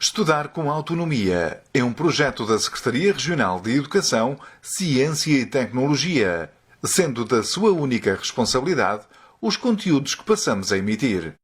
Estudar com Autonomia é um projeto da Secretaria Regional de Educação, Ciência e Tecnologia, sendo da sua única responsabilidade os conteúdos que passamos a emitir.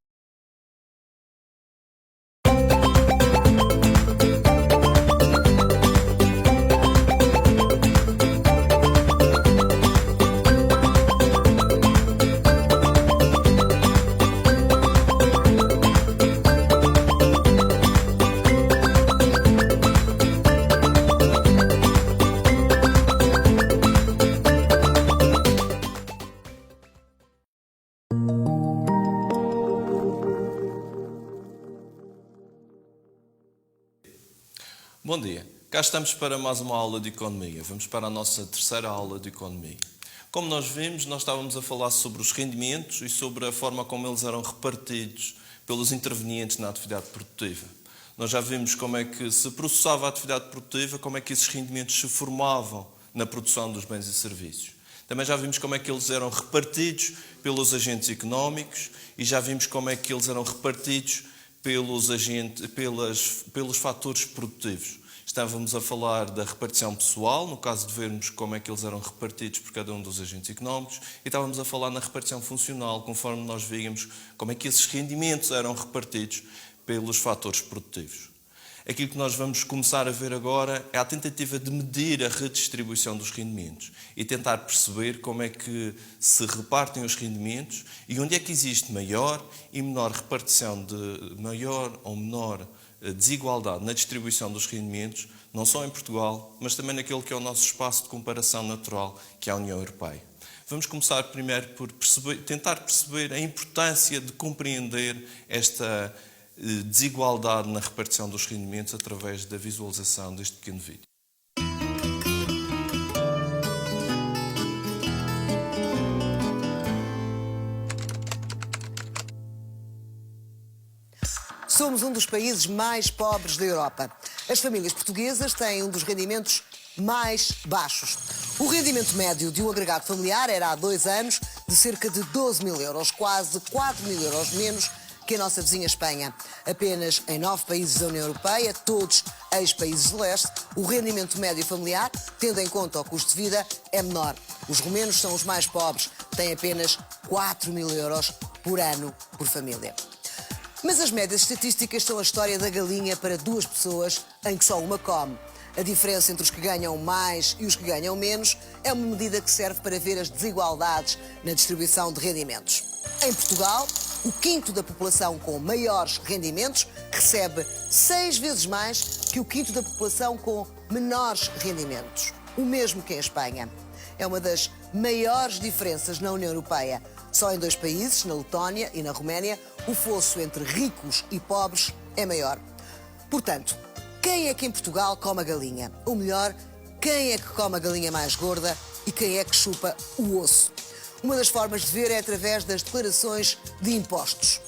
Bom dia, cá estamos para mais uma aula de Economia. Vamos para a nossa terceira aula de Economia. Como nós vimos, nós estávamos a falar sobre os rendimentos e sobre a forma como eles eram repartidos pelos intervenientes na atividade produtiva. Nós já vimos como é que se processava a atividade produtiva, como é que esses rendimentos se formavam na produção dos bens e serviços. Também já vimos como é que eles eram repartidos pelos agentes económicos e já vimos como é que eles eram repartidos pelos fatores produtivos. Estávamos a falar da repartição pessoal, no caso de vermos como é que eles eram repartidos por cada um dos agentes económicos, e estávamos a falar na repartição funcional, conforme nós víamos como é que esses rendimentos eram repartidos pelos fatores produtivos. Aquilo que nós vamos começar a ver agora é a tentativa de medir a redistribuição dos rendimentos e tentar perceber como é que se repartem os rendimentos e onde é que existe maior e menor repartição de maior ou menor desigualdade na distribuição dos rendimentos, não só em Portugal, mas também naquele que é o nosso espaço de comparação natural, que é a União Europeia. Vamos começar primeiro por tentar perceber a importância de compreender esta desigualdade na repartição dos rendimentos através da visualização deste pequeno vídeo. Somos um dos países mais pobres da Europa. As famílias portuguesas têm um dos rendimentos mais baixos. O rendimento médio de um agregado familiar era há 2 anos de cerca de 12 mil euros, quase 4 mil euros menos que a nossa vizinha Espanha. Apenas em 9 países da União Europeia, todos ex-países de leste, o rendimento médio familiar, tendo em conta o custo de vida, é menor. Os romenos são os mais pobres, têm apenas 4 mil euros por ano por família. Mas as médias estatísticas são a história da galinha para 2 pessoas em que só uma come. A diferença entre os que ganham mais e os que ganham menos é uma medida que serve para ver as desigualdades na distribuição de rendimentos. Em Portugal, o quinto da população com maiores rendimentos recebe 6 vezes mais que o quinto da população com menores rendimentos. O mesmo que em Espanha. É uma das maiores diferenças na União Europeia. Só em 2 países, na Letónia e na Roménia, o fosso entre ricos e pobres é maior. Portanto, quem é que em Portugal come a galinha? Ou melhor, quem é que come a galinha mais gorda e quem é que chupa o osso? Uma das formas de ver é através das declarações de impostos.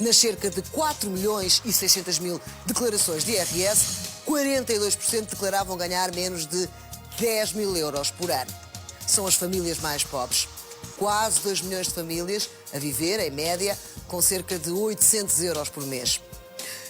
Nas cerca de 4 milhões e 600 mil declarações de IRS, 42% declaravam ganhar menos de 10 mil euros por ano. São as famílias mais pobres. Quase 2 milhões de famílias a viver, em média, com cerca de 800 euros por mês.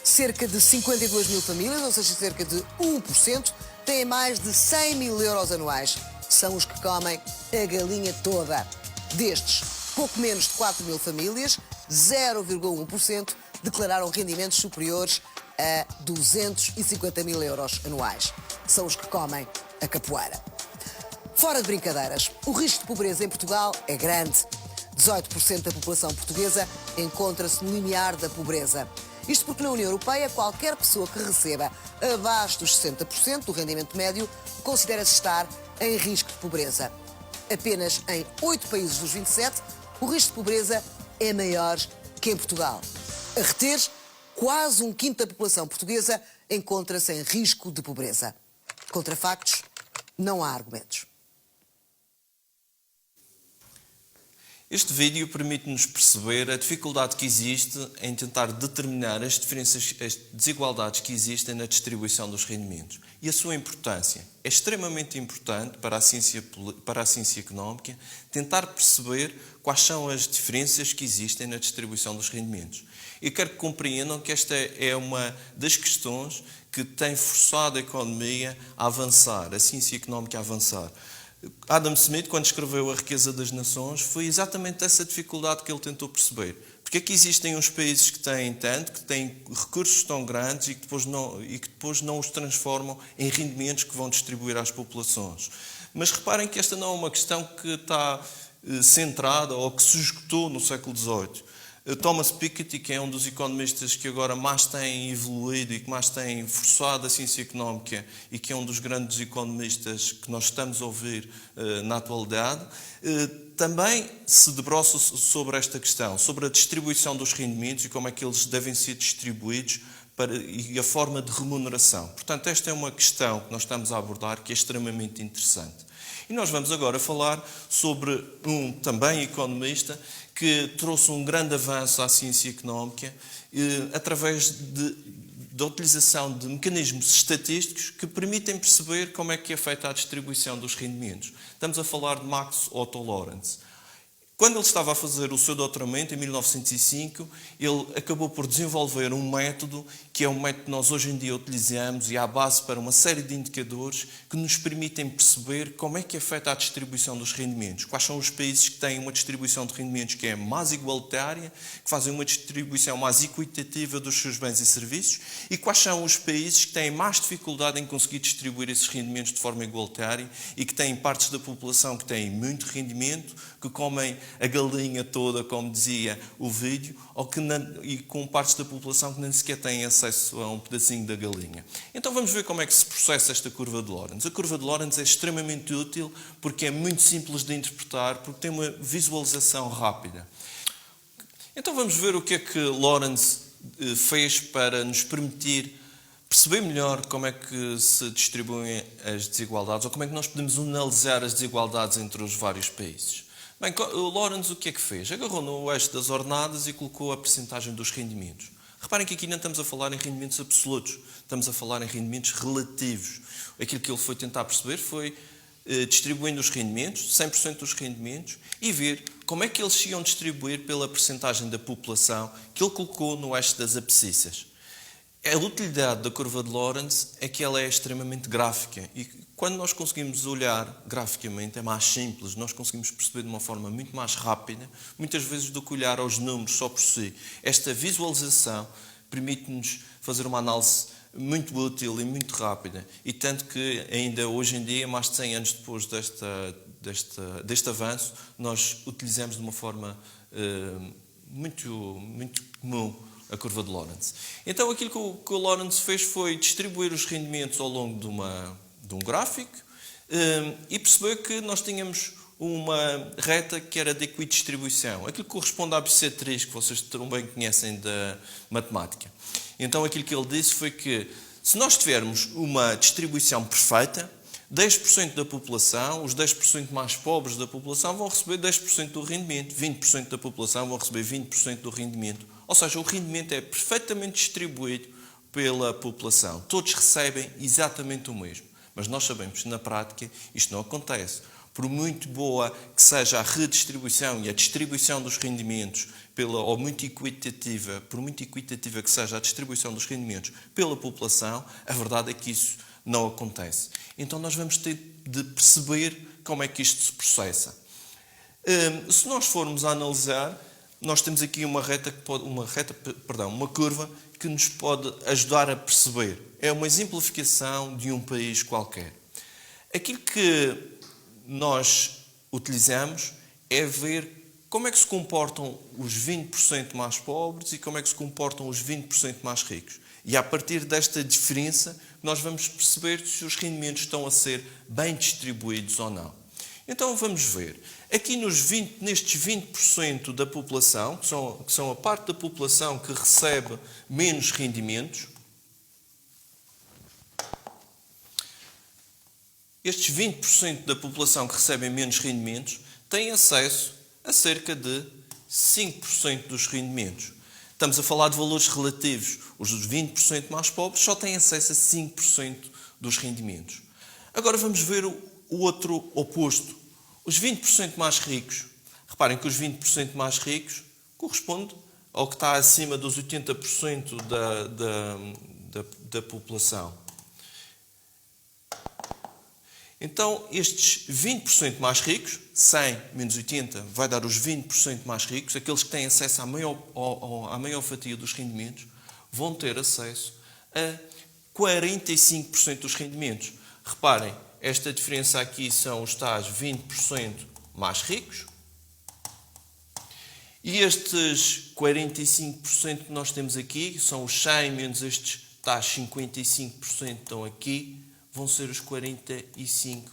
Cerca de 52 mil famílias, ou seja, cerca de 1%, têm mais de 100 mil euros anuais. São os que comem a galinha toda. Destes, pouco menos de 4 mil famílias, 0,1%, declararam rendimentos superiores a 250 mil euros anuais. São os que comem a capoeira. Fora de brincadeiras, o risco de pobreza em Portugal é grande. 18% da população portuguesa encontra-se no limiar da pobreza. Isto porque na União Europeia qualquer pessoa que receba abaixo dos 60% do rendimento médio considera-se estar em risco de pobreza. Apenas em 8 países dos 27, o risco de pobreza é maior que em Portugal. A reter, quase um quinto da população portuguesa encontra-se em risco de pobreza. Contra factos, não há argumentos. Este vídeo permite-nos perceber a dificuldade que existe em tentar determinar as diferenças, as desigualdades que existem na distribuição dos rendimentos e a sua importância. É extremamente importante para a ciência económica tentar perceber quais são as diferenças que existem na distribuição dos rendimentos. E quero que compreendam que esta é uma das questões que tem forçado a economia a avançar, a ciência económica a avançar. Adam Smith, quando escreveu A Riqueza das Nações, foi exatamente essa dificuldade que ele tentou perceber. Porque é que existem uns países que têm tanto, que têm recursos tão grandes e que depois não os transformam em rendimentos que vão distribuir às populações. Mas reparem que esta não é uma questão que está centrada ou que se esgotou no século XVIII. Thomas Piketty, que é um dos economistas que agora mais tem evoluído e que mais tem forçado a ciência económica e que é um dos grandes economistas que nós estamos a ouvir na atualidade, também se debruça sobre esta questão, sobre a distribuição dos rendimentos e como é que eles devem ser distribuídos e a forma de remuneração. Portanto, esta é uma questão que nós estamos a abordar que é extremamente interessante. E nós vamos agora falar sobre um também economista que trouxe um grande avanço à ciência económica através da utilização de mecanismos estatísticos que permitem perceber como é que é feita a distribuição dos rendimentos. Estamos a falar de Max Otto Lorenz. Quando ele estava a fazer o seu doutoramento, em 1905, ele acabou por desenvolver um método que é um método que nós hoje em dia utilizamos e há base para uma série de indicadores que nos permitem perceber como é que é feita a distribuição dos rendimentos. Quais são os países que têm uma distribuição de rendimentos que é mais igualitária, que fazem uma distribuição mais equitativa dos seus bens e serviços, e quais são os países que têm mais dificuldade em conseguir distribuir esses rendimentos de forma igualitária e que têm partes da população que têm muito rendimento, que comem a galinha toda, como dizia o vídeo, e com partes da população que nem sequer têm acesso a um pedacinho da galinha. Então vamos ver como é que se processa esta curva de Lorenz. A curva de Lorenz é extremamente útil porque é muito simples de interpretar, porque tem uma visualização rápida. Então vamos ver o que é que Lorenz fez para nos permitir perceber melhor como é que se distribuem as desigualdades ou como é que nós podemos analisar as desigualdades entre os vários países. Bem, o Lorenz o que é que fez? Agarrou no eixo das ordenadas e colocou a percentagem dos rendimentos. Reparem que aqui não estamos a falar em rendimentos absolutos, estamos a falar em rendimentos relativos. Aquilo que ele foi tentar perceber foi distribuindo os rendimentos, 100% dos rendimentos, e ver como é que eles se iam distribuir pela percentagem da população que ele colocou no eixo das abscissas. A utilidade da curva de Lorenz é que ela é extremamente gráfica e quando nós conseguimos olhar graficamente é mais simples, nós conseguimos perceber de uma forma muito mais rápida, muitas vezes do que olhar aos números só por si. Esta visualização permite-nos fazer uma análise muito útil e muito rápida e tanto que ainda hoje em dia, mais de 100 anos depois deste avanço, nós utilizamos de uma forma muito comum a curva de Lorenz. Então aquilo que o Lorenz fez foi distribuir os rendimentos ao longo de um gráfico e percebeu que nós tínhamos uma reta que era de equidistribuição. Aquilo que corresponde à bissetriz, que vocês também conhecem da matemática. Então aquilo que ele disse foi que se nós tivermos uma distribuição perfeita, 10% da população, os 10% mais pobres da população vão receber 10% do rendimento, 20% da população vão receber 20% do rendimento. Ou seja, o rendimento é perfeitamente distribuído pela população. Todos recebem exatamente o mesmo. Mas nós sabemos que, na prática, isto não acontece. Por muito boa que seja a redistribuição e a distribuição dos rendimentos, ou muito equitativa, por muito equitativa que seja a distribuição dos rendimentos pela população, a verdade é que isso não acontece. Então nós vamos ter de perceber como é que isto se processa. Se nós formos a analisar, nós temos aqui uma curva que nos pode ajudar a perceber. É uma exemplificação de um país qualquer. Aquilo que nós utilizamos é ver como é que se comportam os 20% mais pobres e como é que se comportam os 20% mais ricos. E a partir desta diferença, nós vamos perceber se os rendimentos estão a ser bem distribuídos ou não. Então vamos ver. Aqui nestes 20% da população, que são a parte da população que recebe menos rendimentos, estes 20% da população que recebem menos rendimentos têm acesso a cerca de 5% dos rendimentos. Estamos a falar de valores relativos. Os 20% mais pobres só têm acesso a 5% dos rendimentos. Agora vamos ver o outro oposto. Os 20% mais ricos. Reparem que os 20% mais ricos correspondem ao que está acima dos 80% da população. Então, estes 20% mais ricos, 100 menos 80, vai dar os 20% mais ricos, aqueles que têm acesso à maior fatia dos rendimentos, vão ter acesso a 45% dos rendimentos. Reparem, esta diferença aqui são os tais 20% mais ricos. E estes 45% que nós temos aqui, são os 100 menos estes tais 55% que estão aqui, vão ser os 45%.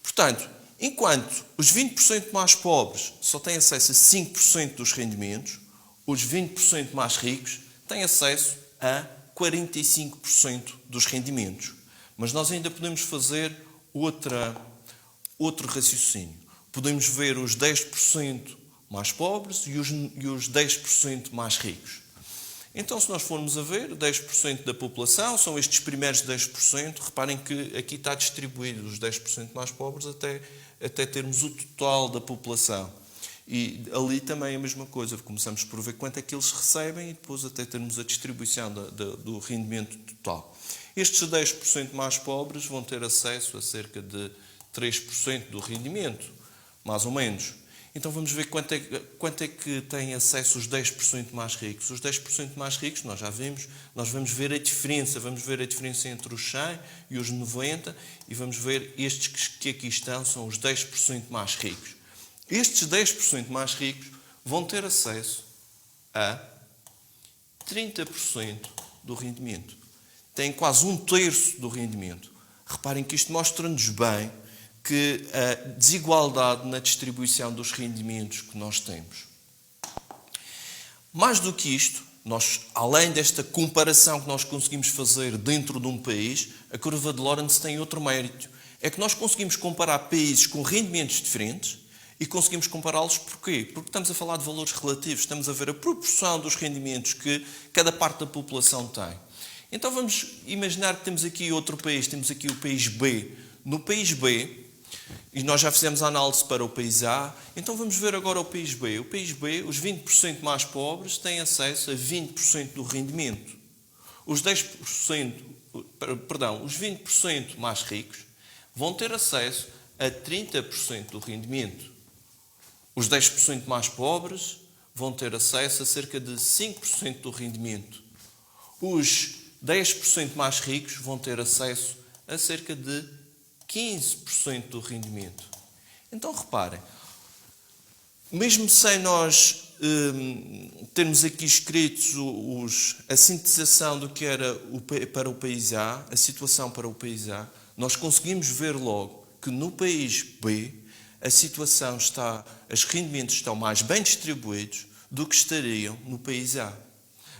Portanto, enquanto os 20% mais pobres só têm acesso a 5% dos rendimentos, os 20% mais ricos têm acesso a 45% dos rendimentos. Mas nós ainda podemos fazer outro raciocínio. Podemos ver os 10% mais pobres e os 10% mais ricos. Então, se nós formos a ver, 10% da população são estes primeiros 10%. Reparem que aqui está distribuído os 10% mais pobres até termos o total da população. E ali também é a mesma coisa. Começamos por ver quanto é que eles recebem e depois até termos a distribuição do rendimento total. Estes 10% mais pobres vão ter acesso a cerca de 3% do rendimento, mais ou menos. Então vamos ver quanto é que têm acesso os 10% mais ricos. Os 10% mais ricos, nós já vimos, nós vamos ver a diferença. Vamos ver a diferença entre os 100 e os 90 e vamos ver estes que aqui estão são os 10% mais ricos. Estes 10% mais ricos vão ter acesso a 30% do rendimento. Têm quase 1/3 do rendimento. Reparem que isto mostra-nos bem que a desigualdade na distribuição dos rendimentos que nós temos. Mais do que isto, nós, além desta comparação que nós conseguimos fazer dentro de um país, a curva de Lorenz tem outro mérito. É que nós conseguimos comparar países com rendimentos diferentes e conseguimos compará-los porquê? Porque estamos a falar de valores relativos, estamos a ver a proporção dos rendimentos que cada parte da população tem. Então vamos imaginar que temos aqui outro país, temos aqui o país B. No país B, e nós já fizemos a análise para o país A, então vamos ver agora o país B. O país B, os 20% mais pobres têm acesso a 20% do rendimento. Os 20% mais ricos vão ter acesso a 30% do rendimento. Os 10% mais pobres vão ter acesso a cerca de 5% do rendimento. Os 10% mais ricos vão ter acesso a cerca de 15% do rendimento. Então, reparem, mesmo sem nós termos aqui escritos a sintetização do que era para o país A, a situação para o país A, nós conseguimos ver logo que no país B a situação os rendimentos estão mais bem distribuídos do que estariam no país A.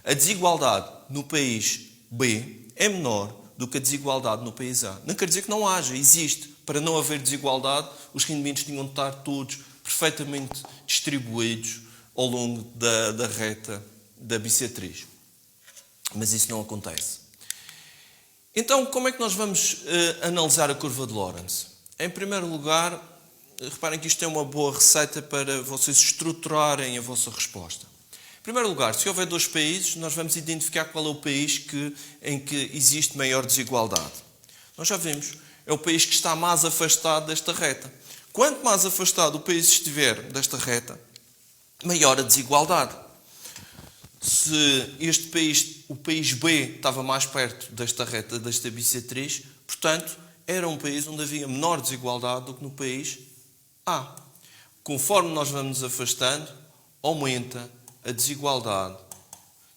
A desigualdade no país B é menor do que a desigualdade no país A. Não quer dizer que não haja, existe. Para não haver desigualdade, os rendimentos tinham de estar todos perfeitamente distribuídos ao longo da reta da bissetriz. Mas isso não acontece. Então, como é que nós vamos analisar a curva de Lorenz? Em primeiro lugar, reparem que isto é uma boa receita para vocês estruturarem a vossa resposta. Em primeiro lugar, se houver dois países, nós vamos identificar qual é o país em que existe maior desigualdade. Nós já vimos, é o país que está mais afastado desta reta. Quanto mais afastado o país estiver desta reta, maior a desigualdade. Se este país, o país B, estava mais perto desta reta, desta bissetriz, portanto, era um país onde havia menor desigualdade do que no país A. Conforme nós vamos afastando, aumenta a desigualdade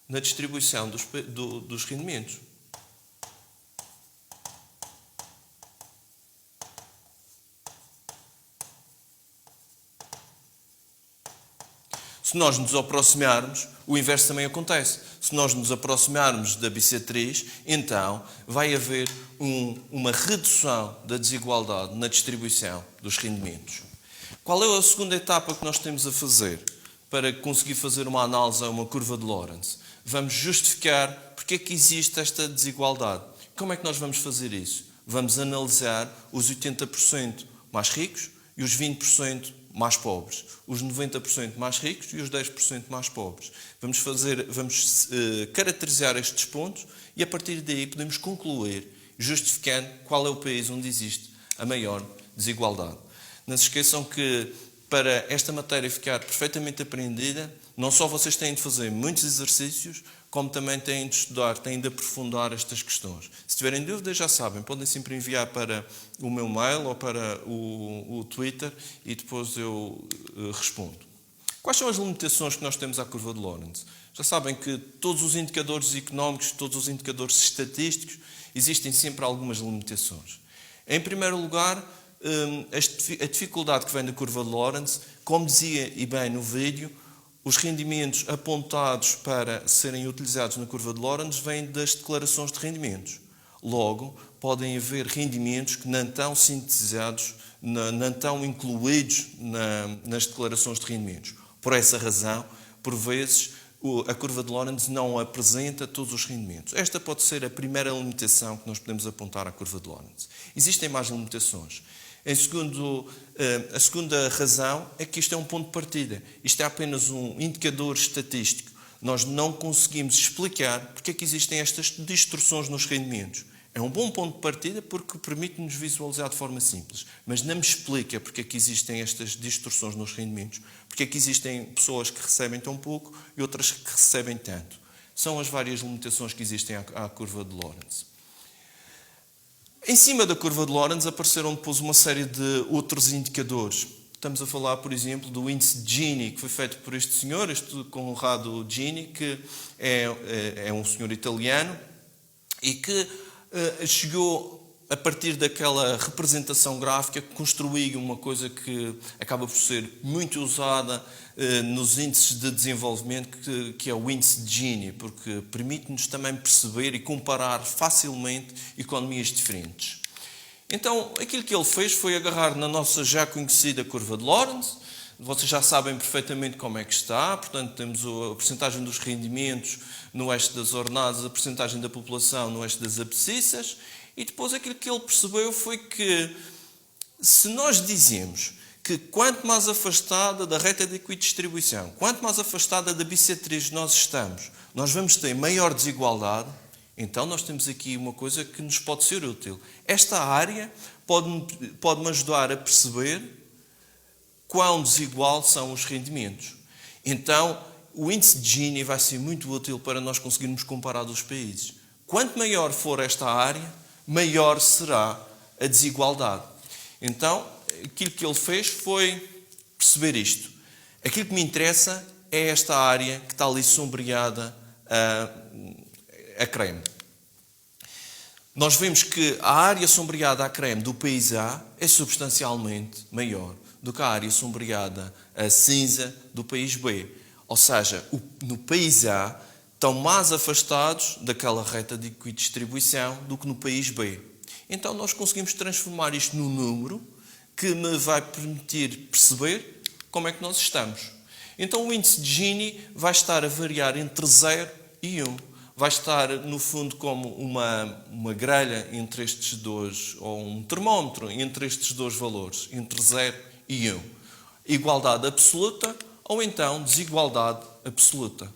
na distribuição dos rendimentos. Se nós nos aproximarmos, o inverso também acontece. Se nós nos aproximarmos da bissetriz, então vai haver uma redução da desigualdade na distribuição dos rendimentos. Qual é a segunda etapa que nós temos a fazer para conseguir fazer uma análise a uma curva de Lorentz? Vamos justificar porque é que existe esta desigualdade. Como é que nós vamos fazer isso? Vamos analisar os 80% mais ricos e os 20% mais pobres, os 90% mais ricos e os 10% mais pobres. Vamos caracterizar estes pontos e a partir daí podemos concluir, justificando qual é o país onde existe a maior desigualdade. Não se esqueçam que para esta matéria ficar perfeitamente aprendida, não só vocês têm de fazer muitos exercícios, como também têm de estudar, têm de aprofundar estas questões. Se tiverem dúvidas, já sabem, podem sempre enviar para o meu mail ou para o Twitter e depois eu respondo. Quais são as limitações que nós temos à curva de Lorentz? Já sabem que todos os indicadores económicos, todos os indicadores estatísticos, existem sempre algumas limitações. Em primeiro lugar, a dificuldade que vem da curva de Lorentz, como dizia e bem no vídeo, os rendimentos apontados para serem utilizados na curva de Lorentz vêm das declarações de rendimentos. Logo, podem haver rendimentos que não estão sintetizados, não estão incluídos nas declarações de rendimentos. Por essa razão, por vezes, a curva de Lorentz não apresenta todos os rendimentos. Esta pode ser a primeira limitação que nós podemos apontar à curva de Lorentz. Existem mais limitações. A segunda razão é que isto é um ponto de partida. Isto é apenas um indicador estatístico. Nós não conseguimos explicar porque é que existem estas distorções nos rendimentos. É um bom ponto de partida porque permite-nos visualizar de forma simples, mas não me explica porque é que existem estas distorções nos rendimentos, porque é que existem pessoas que recebem tão pouco e outras que recebem tanto. São as várias limitações que existem à curva de Lorentz. Em cima da curva de Lorentz apareceram depois uma série de outros indicadores. Estamos a falar, por exemplo, do índice Gini, que foi feito por este senhor, este Conrado Gini, que é um senhor italiano e que chegou, a partir daquela representação gráfica, construiu uma coisa que acaba por ser muito usada nos índices de desenvolvimento, que é o índice Gini, porque permite-nos também perceber e comparar facilmente economias diferentes. Então, aquilo que ele fez foi agarrar na nossa já conhecida curva de Lorentz. Vocês já sabem perfeitamente como é que está, portanto, temos a percentagem dos rendimentos no eixo das ordenadas, a percentagem da população no eixo das abscissas, e depois aquilo que ele percebeu foi que, se nós dizemos que quanto mais afastada da reta de equidistribuição, quanto mais afastada da bissetriz nós estamos, nós vamos ter maior desigualdade, então nós temos aqui uma coisa que nos pode ser útil. Esta área pode-me ajudar a perceber quão desigual são os rendimentos. Então, o índice de Gini vai ser muito útil para nós conseguirmos comparar os países. Quanto maior for esta área, maior será a desigualdade. Então, aquilo que ele fez foi perceber isto. Aquilo que me interessa é esta área que está ali sombreada a creme. Nós vemos que a área sombreada a creme do país A é substancialmente maior do que a área sombreada a cinza do país B. Ou seja, no país A estão mais afastados daquela reta de equidistribuição do que no país B. Então nós conseguimos transformar isto num número que me vai permitir perceber como é que nós estamos. Então o índice de Gini vai estar a variar entre 0 e 1. Vai estar, no fundo, como uma grelha entre estes dois, ou um termómetro entre estes dois valores, entre 0 e 1. Igualdade absoluta ou então desigualdade absoluta.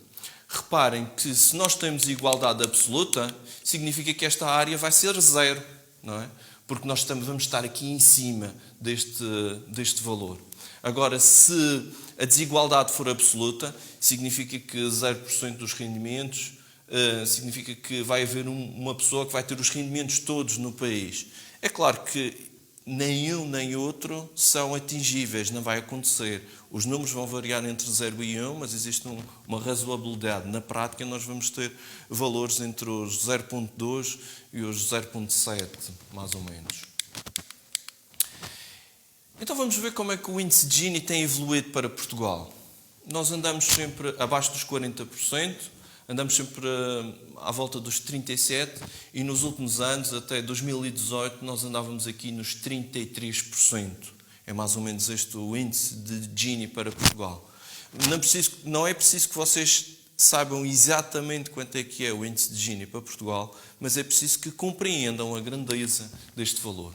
Reparem que se nós temos igualdade absoluta, significa que esta área vai ser 0, não é? Porque nós vamos estar aqui em cima deste valor. Agora, se a desigualdade for absoluta, significa que 0% dos rendimentos, significa que vai haver uma pessoa que vai ter os rendimentos todos no país. É claro que nem um nem outro são atingíveis, não vai acontecer. Os números vão variar entre 0 e 1, mas existe uma razoabilidade. Na prática, nós vamos ter valores entre os 0.2 e os 0.7, mais ou menos. Então vamos ver como é que o índice de Gini tem evoluído para Portugal. Nós andamos sempre abaixo dos 40%, andamos sempre à volta dos 37% e nos últimos anos, até 2018, nós andávamos aqui nos 33%. É mais ou menos este o índice de Gini para Portugal. Não é preciso que vocês saibam exatamente quanto é o índice de Gini para Portugal, mas é preciso que compreendam a grandeza deste valor.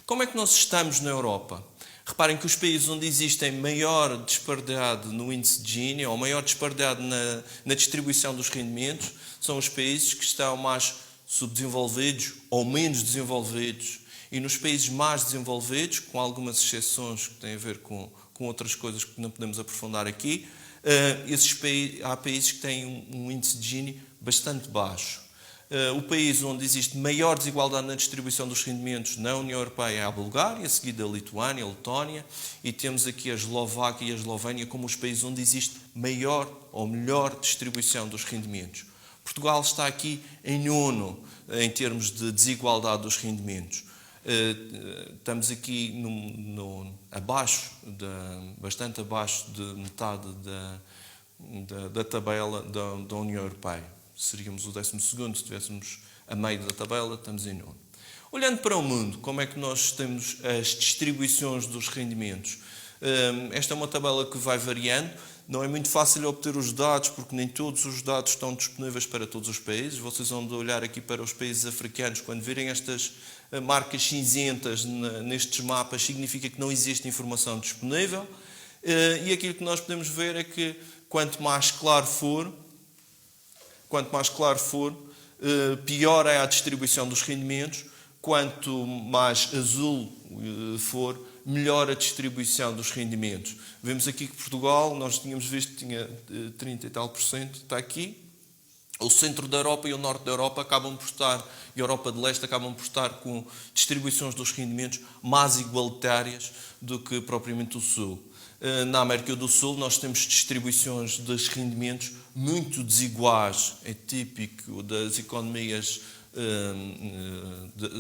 Como é que nós estamos na Europa? Reparem que os países onde existem maior disparidade no índice de Gini ou maior disparidade na distribuição dos rendimentos são os países que estão mais subdesenvolvidos ou menos desenvolvidos. E nos países mais desenvolvidos, com algumas exceções que têm a ver com outras coisas que não podemos aprofundar aqui, há países que têm um índice de Gini bastante baixo. O país onde existe maior desigualdade na distribuição dos rendimentos na União Europeia é a Bulgária, seguida a Lituânia, a Letónia, e temos aqui a Eslováquia e a Eslovénia como os países onde existe maior ou melhor distribuição dos rendimentos. Portugal está aqui em nono em termos de desigualdade dos rendimentos. Estamos aqui bastante abaixo de metade da tabela da União Europeia. Seríamos o 12º, se estivéssemos a meio da tabela, estamos em nono. Olhando para o mundo, como é que nós temos as distribuições dos rendimentos? Esta é uma tabela que vai variando. Não é muito fácil obter os dados, porque nem todos os dados estão disponíveis para todos os países. Vocês vão olhar aqui para os países africanos, quando virem estas marcas cinzentas nestes mapas, significa que não existe informação disponível. E aquilo que nós podemos ver é que quanto mais claro for, pior é a distribuição dos rendimentos. Quanto mais azul for, melhor a distribuição dos rendimentos. Vemos aqui que Portugal, nós tínhamos visto que tinha 30 e tal por cento, está aqui. O centro da Europa e o norte da Europa acabam por estar, e a Europa de leste acabam por estar com distribuições dos rendimentos mais igualitárias do que propriamente o sul. Na América do Sul nós temos distribuições dos rendimentos muito desiguais. É típico das economias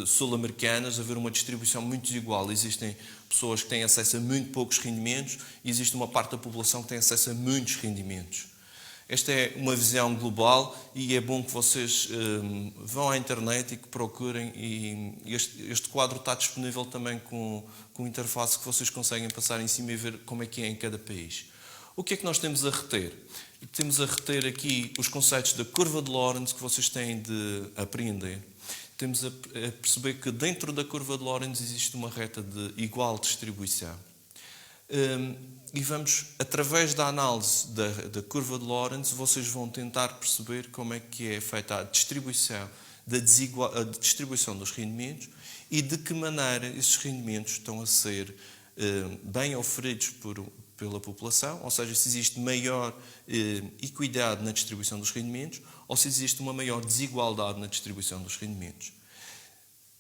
sul-americanas haver uma distribuição muito desigual. Existem pessoas que têm acesso a muito poucos rendimentos e existe uma parte da população que tem acesso a muitos rendimentos. Esta é uma visão global e é bom que vocês vão à internet e que procurem. E este quadro está disponível também com interface que vocês conseguem passar em cima e ver como é que é em cada país. O que é que nós temos a reter? Temos a reter aqui os conceitos da curva de Lorenz que vocês têm de apreender. Temos a perceber que dentro da curva de Lorenz existe uma reta de igual distribuição. E vamos, através da análise da curva de Lorenz, vocês vão tentar perceber como é que é feita a distribuição dos rendimentos e de que maneira esses rendimentos estão a ser bem oferidos pela população, ou seja, se existe maior equidade na distribuição dos rendimentos ou se existe uma maior desigualdade na distribuição dos rendimentos.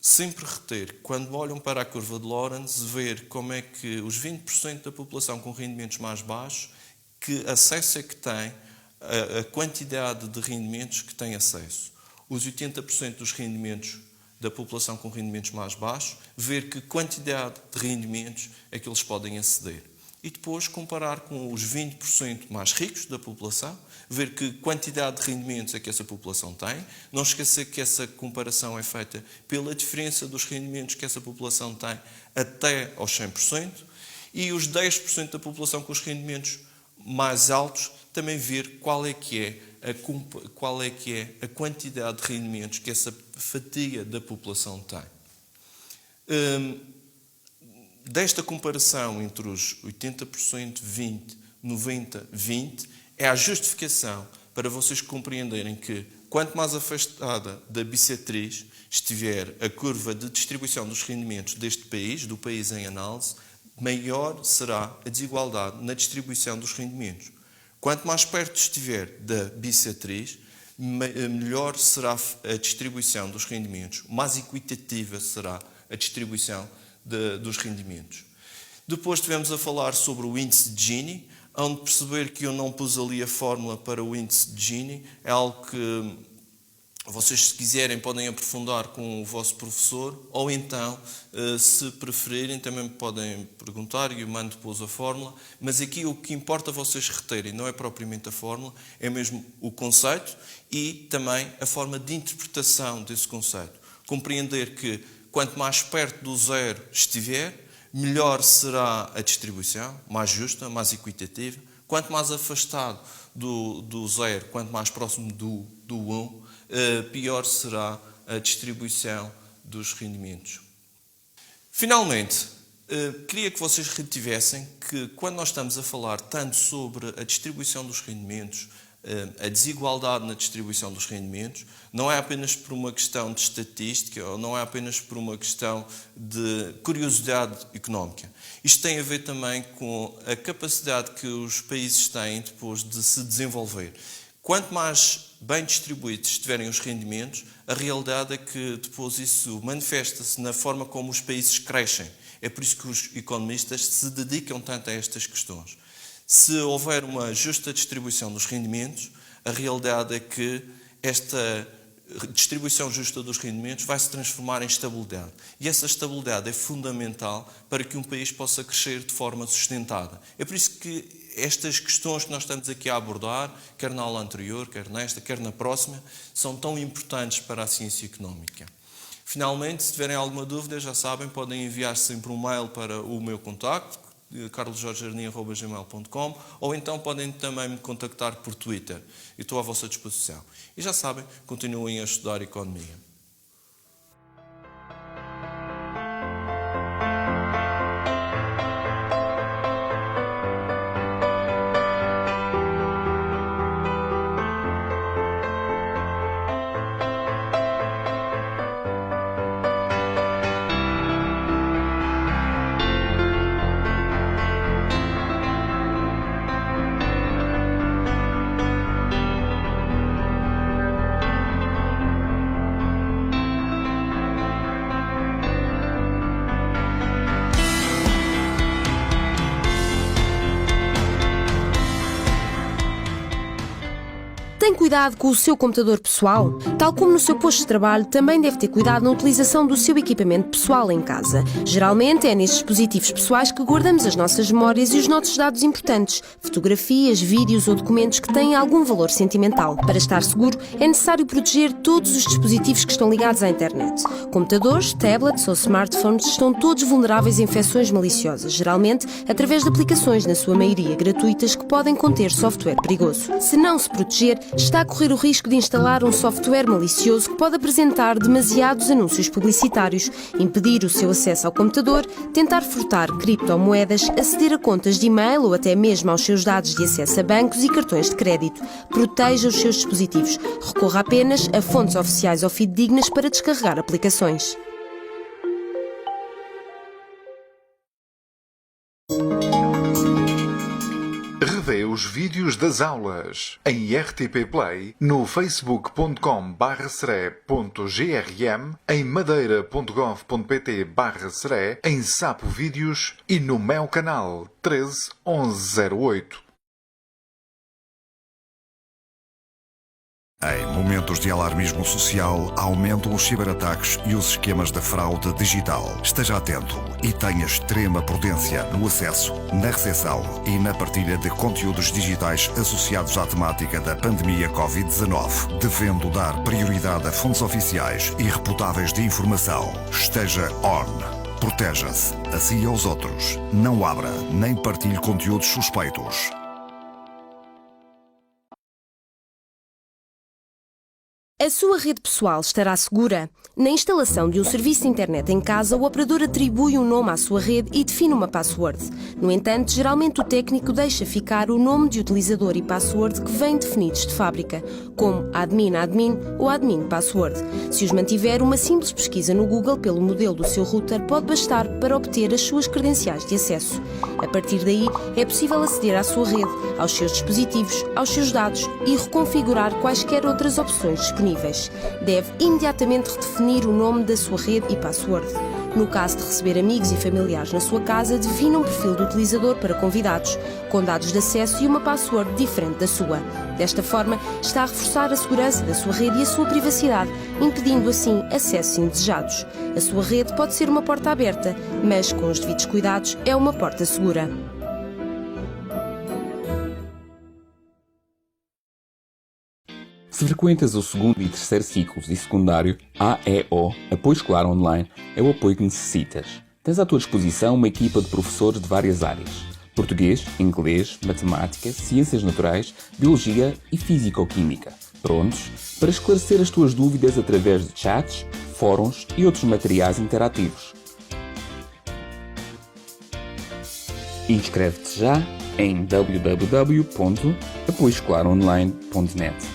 Sempre reter, quando olham para a curva de Lorenz, ver como é que os 20% da população com rendimentos mais baixos, que acesso é que tem a quantidade de rendimentos que tem acesso. Os 80% dos rendimentos da população com rendimentos mais baixos, ver que quantidade de rendimentos é que eles podem aceder. E depois comparar com os 20% mais ricos da população, ver que quantidade de rendimentos é que essa população tem. Não esquecer que essa comparação é feita pela diferença dos rendimentos que essa população tem até aos 100%. E os 10% da população com os rendimentos mais altos, também ver qual é que é a quantidade de rendimentos que essa fatia da população tem. Desta comparação entre os 80%, 20%, 90%, 20%, é a justificação para vocês compreenderem que quanto mais afastada da bissetriz estiver a curva de distribuição dos rendimentos deste país, do país em análise, maior será a desigualdade na distribuição dos rendimentos. Quanto mais perto estiver da bissetriz, melhor será a distribuição dos rendimentos, mais equitativa será a distribuição dos rendimentos. Depois estivemos a falar sobre o índice de Gini, onde perceber que eu não pus ali a fórmula para o índice de Gini, é algo que vocês, se quiserem, podem aprofundar com o vosso professor, ou então, se preferirem, também me podem perguntar e eu mando depois a fórmula, mas aqui o que importa vocês reterem não é propriamente a fórmula, é mesmo o conceito e também a forma de interpretação desse conceito. Compreender que quanto mais perto do zero estiver, melhor será a distribuição, mais justa, mais equitativa. Quanto mais afastado do zero, quanto mais próximo do 1, pior será a distribuição dos rendimentos. Finalmente, queria que vocês retivessem que quando nós estamos a falar tanto sobre a distribuição dos rendimentos, a desigualdade na distribuição dos rendimentos, não é apenas por uma questão de estatística ou não é apenas por uma questão de curiosidade económica. Isto tem a ver também com a capacidade que os países têm depois de se desenvolver. Quanto mais bem distribuídos estiverem os rendimentos, a realidade é que depois isso manifesta-se na forma como os países crescem. É por isso que os economistas se dedicam tanto a estas questões. Se houver uma justa distribuição dos rendimentos, a realidade é que esta distribuição justa dos rendimentos vai se transformar em estabilidade. E essa estabilidade é fundamental para que um país possa crescer de forma sustentada. É por isso que estas questões que nós estamos aqui a abordar, quer na aula anterior, quer nesta, quer na próxima, são tão importantes para a ciência económica. Finalmente, se tiverem alguma dúvida, já sabem, podem enviar sempre um mail para o meu contacto, carlosjorgejardim@gmail.com, ou então podem também me contactar por Twitter. Eu estou à vossa disposição. E já sabem, continuem a estudar economia. Tem cuidado com o seu computador pessoal? Tal como no seu posto de trabalho, também deve ter cuidado na utilização do seu equipamento pessoal em casa. Geralmente é nestes dispositivos pessoais que guardamos as nossas memórias e os nossos dados importantes, fotografias, vídeos ou documentos que têm algum valor sentimental. Para estar seguro, é necessário proteger todos os dispositivos que estão ligados à internet. Computadores, tablets ou smartphones estão todos vulneráveis a infecções maliciosas, geralmente através de aplicações, na sua maioria gratuitas, que podem conter software perigoso. Se não se proteger, está a correr o risco de instalar um software malicioso que pode apresentar demasiados anúncios publicitários, impedir o seu acesso ao computador, tentar furtar criptomoedas, aceder a contas de e-mail ou até mesmo aos seus dados de acesso a bancos e cartões de crédito. Proteja os seus dispositivos. Recorra apenas a fontes oficiais ou fidedignas para descarregar aplicações. Revê os vídeos das aulas em RTP Play, no facebook.com/sre.grm, em madeira.gov.pt/sre, em Sapo Vídeos e no meu canal 131108. Em momentos de alarmismo social, aumentam os ciberataques e os esquemas de fraude digital. Esteja atento e tenha extrema prudência no acesso, na recepção e na partilha de conteúdos digitais associados à temática da pandemia Covid-19, devendo dar prioridade a fontes oficiais e reputáveis de informação. Esteja on. Proteja-se, a si e aos outros. Não abra nem partilhe conteúdos suspeitos. A sua rede pessoal estará segura? Na instalação de um serviço de internet em casa, o operador atribui um nome à sua rede e define uma password. No entanto, geralmente o técnico deixa ficar o nome de utilizador e password que vêm definidos de fábrica, como admin ou admin password. Se os mantiver, uma simples pesquisa no Google pelo modelo do seu router pode bastar para obter as suas credenciais de acesso. A partir daí, é possível aceder à sua rede, aos seus dispositivos, aos seus dados e reconfigurar quaisquer outras opções disponíveis. Deve imediatamente redefinir o nome da sua rede e password. No caso de receber amigos e familiares na sua casa, defina um perfil do utilizador para convidados, com dados de acesso e uma password diferente da sua. Desta forma, está a reforçar a segurança da sua rede e a sua privacidade, impedindo assim acessos indesejados. A sua rede pode ser uma porta aberta, mas com os devidos cuidados é uma porta segura. Se frequentas o segundo e terceiro ciclos e secundário, AEO, Apoio Escolar Online, é o apoio que necessitas. Tens à tua disposição uma equipa de professores de várias áreas: português, inglês, matemática, ciências naturais, biologia e físico-química, prontos para esclarecer as tuas dúvidas através de chats, fóruns e outros materiais interativos. Inscreve-te já em www.apoioescolaronline.net.